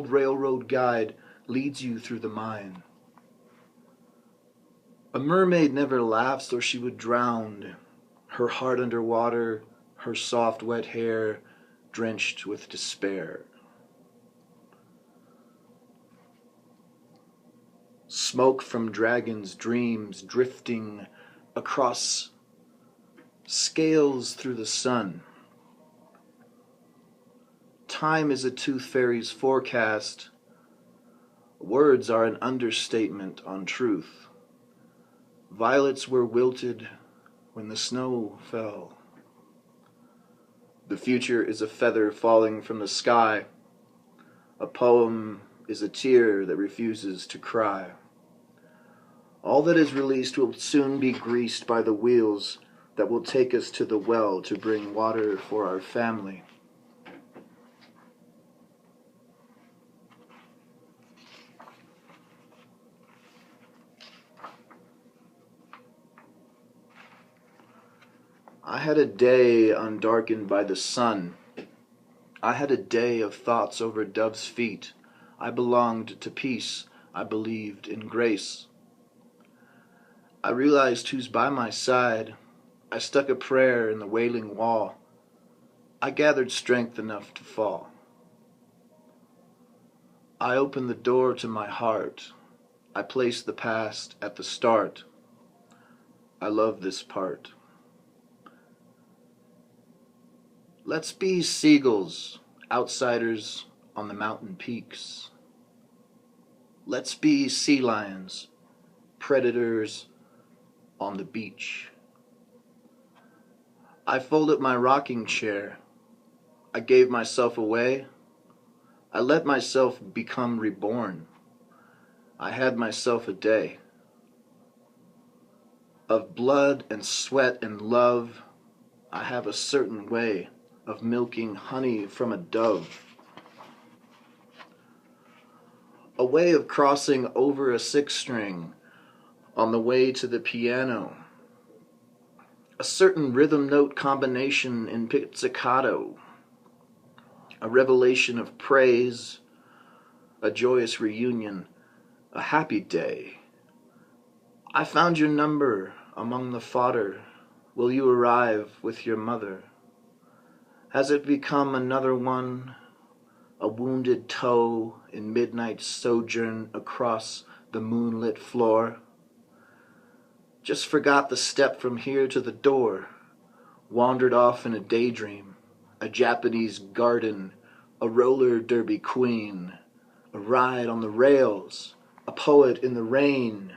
old railroad guide leads you through the mine. A mermaid never laughs or she would drown, her heart under water, her soft wet hair drenched with despair. Smoke from dragons' dreams drifting across scales through the sun. Time is a tooth fairy's forecast. Words are an understatement on truth. Violets were wilted when the snow fell. The future is a feather falling from the sky. A poem is a tear that refuses to cry. All that is released will soon be greased by the wheels that will take us to the well to bring water for our family. I had a day undarkened by the sun. I had a day of thoughts over doves' feet. I belonged to peace. I believed in grace. I realized who's by my side. I stuck a prayer in the wailing wall. I gathered strength enough to fall. I opened the door to my heart. I placed the past at the start. I love this part. Let's be seagulls, outsiders on the mountain peaks. Let's be sea lions, predators on the beach. I folded my rocking chair. I gave myself away. I let myself become reborn. I had myself a day of blood and sweat and love. I have a certain way of milking honey from a dove. A way of crossing over a six string on the way to the piano. A certain rhythm note combination in pizzicato. A revelation of praise, a joyous reunion, a happy day. I found your number among the fodder. Will you arrive with your mother? Has it become another one, a wounded toe in midnight sojourn across the moonlit floor? Just forgot the step from here to the door, wandered off in a daydream, a Japanese garden, a roller derby queen, a ride on the rails, a poet in the rain.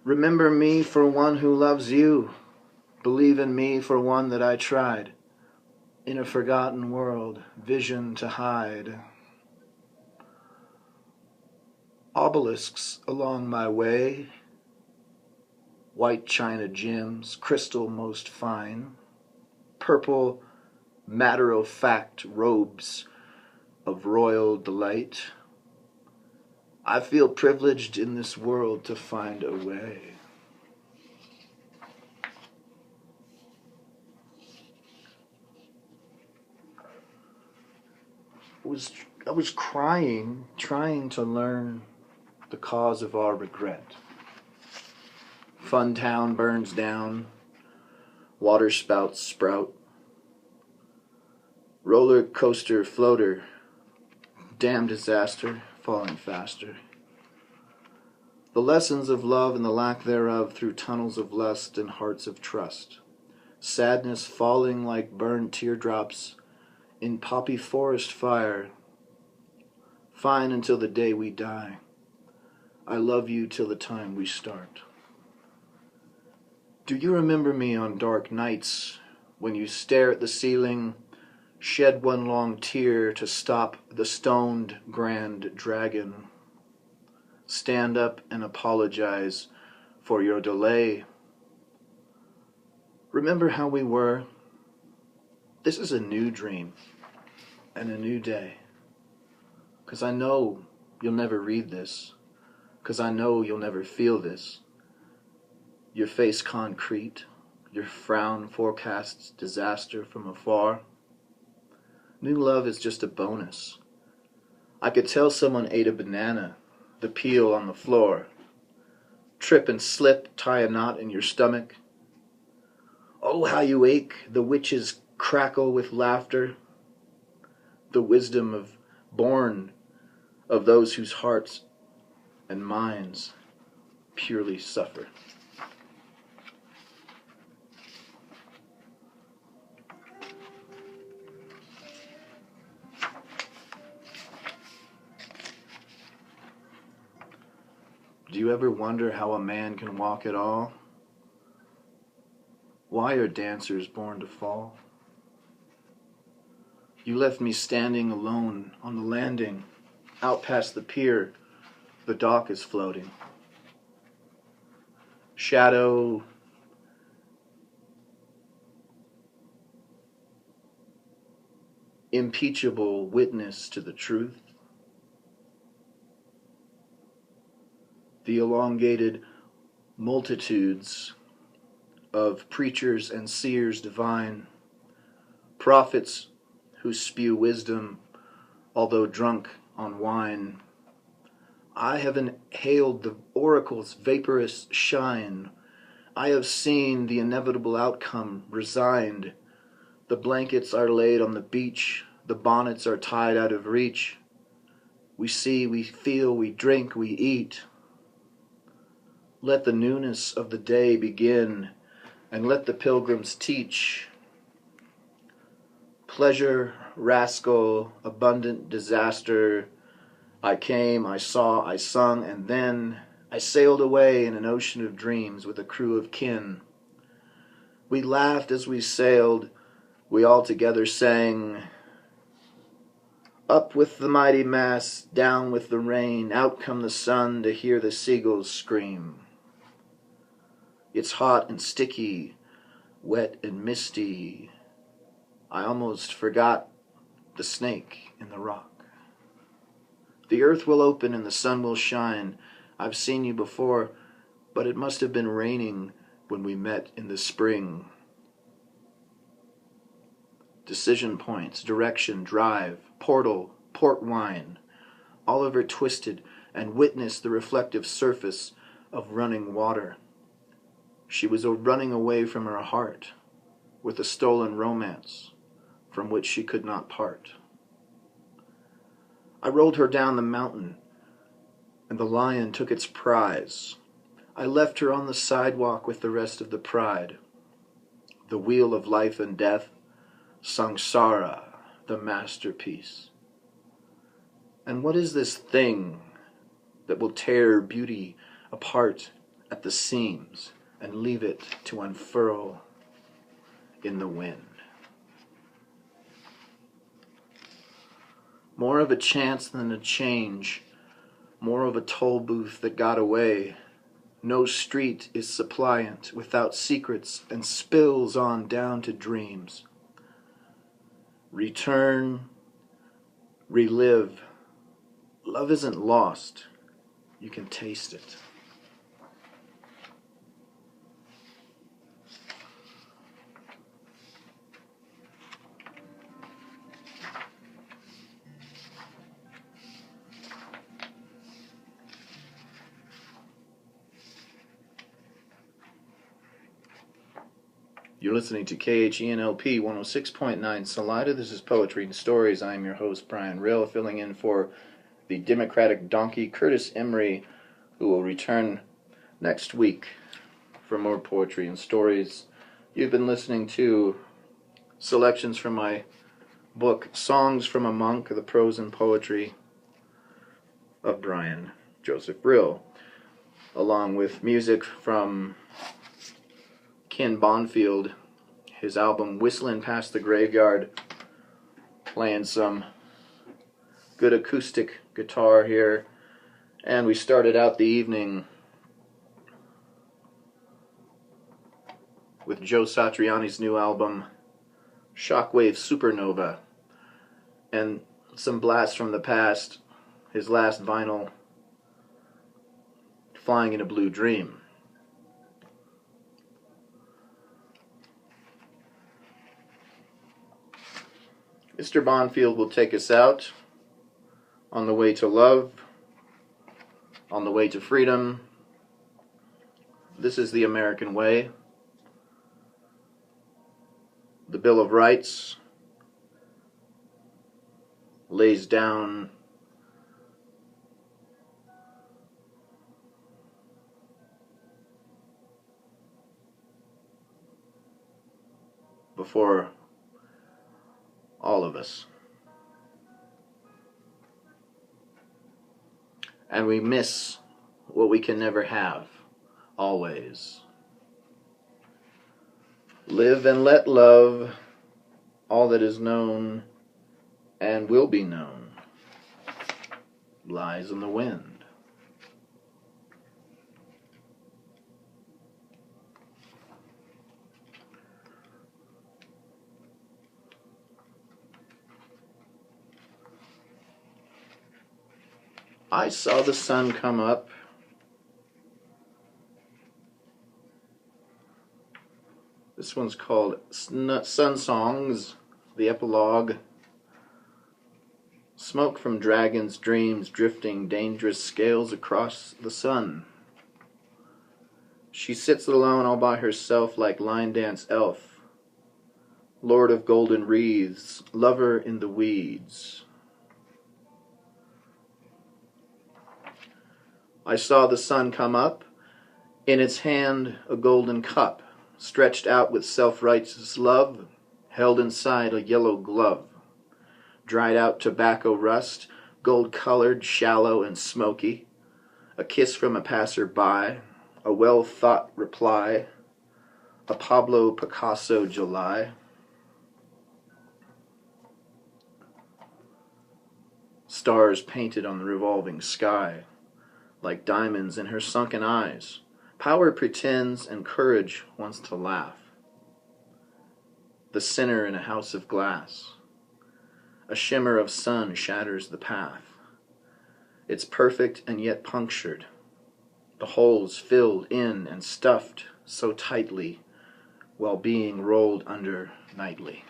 Remember me for one who loves you. Believe in me for one that I tried. In a forgotten world, vision to hide. Obelisks along my way, white china gems, crystal most fine, purple matter-of-fact robes of royal delight. I feel privileged in this world to find a way. I was crying, trying to learn the cause of our regret. Fun town burns down, water spouts sprout, roller coaster floater, damn disaster, falling faster. The lessons of love and the lack thereof through tunnels of lust and hearts of trust. Sadness falling like burned teardrops in poppy forest fire. Fine until the day we die. I love you till the time we start. Do you remember me on dark nights when you stare at the ceiling, shed one long tear to stop the stoned grand dragon? Stand up and apologize for your delay. Remember how we were? This is a new dream and a new day. 'Cause I know you'll never read this. 'Cause I know you'll never feel this. Your face concrete, your frown forecasts disaster from afar. New love is just a bonus. I could tell someone ate a banana, the peel on the floor. Trip and slip, tie a knot in your stomach. Oh, how you ache, the witches crackle with laughter. The wisdom of born of those whose hearts and minds purely suffer. Do you ever wonder how a man can walk at all? Why are dancers born to fall? You left me standing alone on the landing. Out past the pier, the dock is floating. Shadow, impeachable witness to the truth. The elongated multitudes of preachers and seers divine, prophets who spew wisdom, although drunk on wine. I have inhaled the oracle's vaporous shine. I have seen the inevitable outcome resigned. The blankets are laid on the beach. The bonnets are tied out of reach. We see, we feel, we drink, we eat. Let the newness of the day begin, and let the pilgrims teach. Pleasure, rascal, abundant disaster. I came, I saw, I sung, and then I sailed away in an ocean of dreams with a crew of kin. We laughed as we sailed, we all together sang, up with the mighty masts, down with the rain, out come the sun to hear the seagulls scream. It's hot and sticky, wet and misty. I almost forgot the snake in the rock. The earth will open and the sun will shine. I've seen you before, but it must have been raining when we met in the spring. Decision points, direction, drive, portal, port wine. Oliver twisted and witnessed the reflective surface of running water. She was running away from her heart with a stolen romance from which she could not part. I rolled her down the mountain, and the lion took its prize. I left her on the sidewalk with the rest of the pride. The wheel of life and death, Samsara, the masterpiece. And what is this thing that will tear beauty apart at the seams and leave it to unfurl in the wind? More of a chance than a change, more of a toll booth that got away. No street is suppliant without secrets and spills on down to dreams. Return, relive. Love isn't lost. You can taste it. You're listening to KHEN 106.9 Salida. This is Poetry and Stories. I am your host, Brian Rill, filling in for the Democratic donkey, Curtis Emery, who will return next week for more Poetry and Stories. You've been listening to selections from my book, Songs from a Monk, The Prose and Poetry of Brian Joseph Rill, along with music from Ken Bonfield, his album Whistling Past the Graveyard, playing some good acoustic guitar here. And we started out the evening with Joe Satriani's new album Shockwave Supernova, and some blasts from the past, his last vinyl, Flying in a Blue Dream. Mr. Bonfield will take us out on the way to love, on the way to freedom. This is the American way. The Bill of Rights lays down before all of us. And we miss what we can never have, always. Live and let love, all that is known and will be known, lies in the wind. I saw the sun come up. This one's called Sun Songs, the epilogue. Smoke from dragons' dreams drifting dangerous scales across the sun. She sits alone all by herself like line dance elf. Lord of golden wreaths, lover in the weeds. I saw the sun come up, in its hand a golden cup, stretched out with self-righteous love, held inside a yellow glove. Dried out tobacco rust, gold-colored, shallow and smoky, a kiss from a passer-by, a well-thought reply, a Pablo Picasso July. Stars painted on the revolving sky, like diamonds in her sunken eyes. Power pretends and courage wants to laugh. The sinner in a house of glass. A shimmer of sun shatters the path. It's perfect and yet punctured. The holes filled in and stuffed so tightly while being rolled under nightly.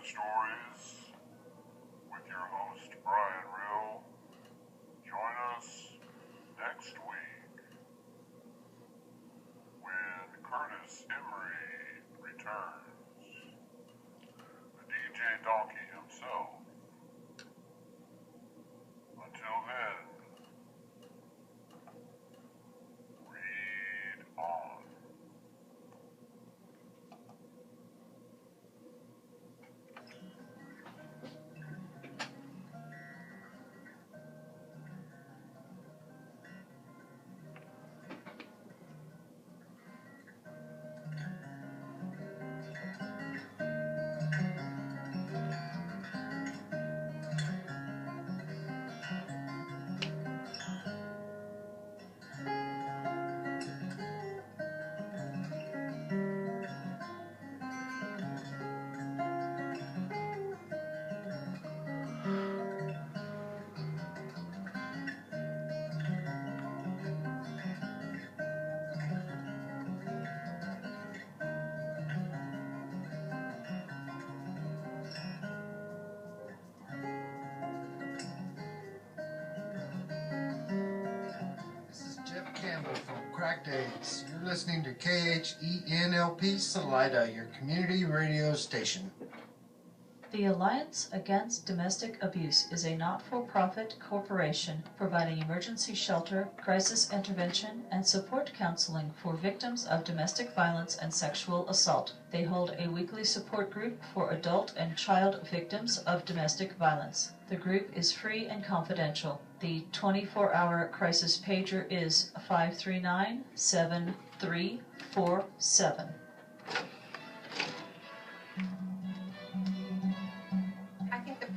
Stories with your host Rill. Join us next week when Curtis Emery returns, the DJ Donkey himself. Until then, read on. Days. You're listening to KHEN Salida, your community radio station. The Alliance Against Domestic Abuse is a not-for-profit corporation providing emergency shelter, crisis intervention, and support counseling for victims of domestic violence and sexual assault. They hold a weekly support group for adult and child victims of domestic violence. The group is free and confidential. The 24-hour crisis pager is 539-7347.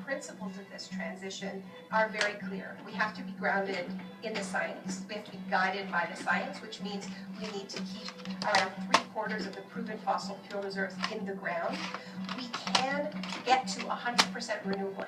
Principles of this transition are very clear. We have to be grounded in the science. We have to be guided by the science, which means we need to keep around 3/4 of the proven fossil fuel reserves in the ground. We can get to 100% renewable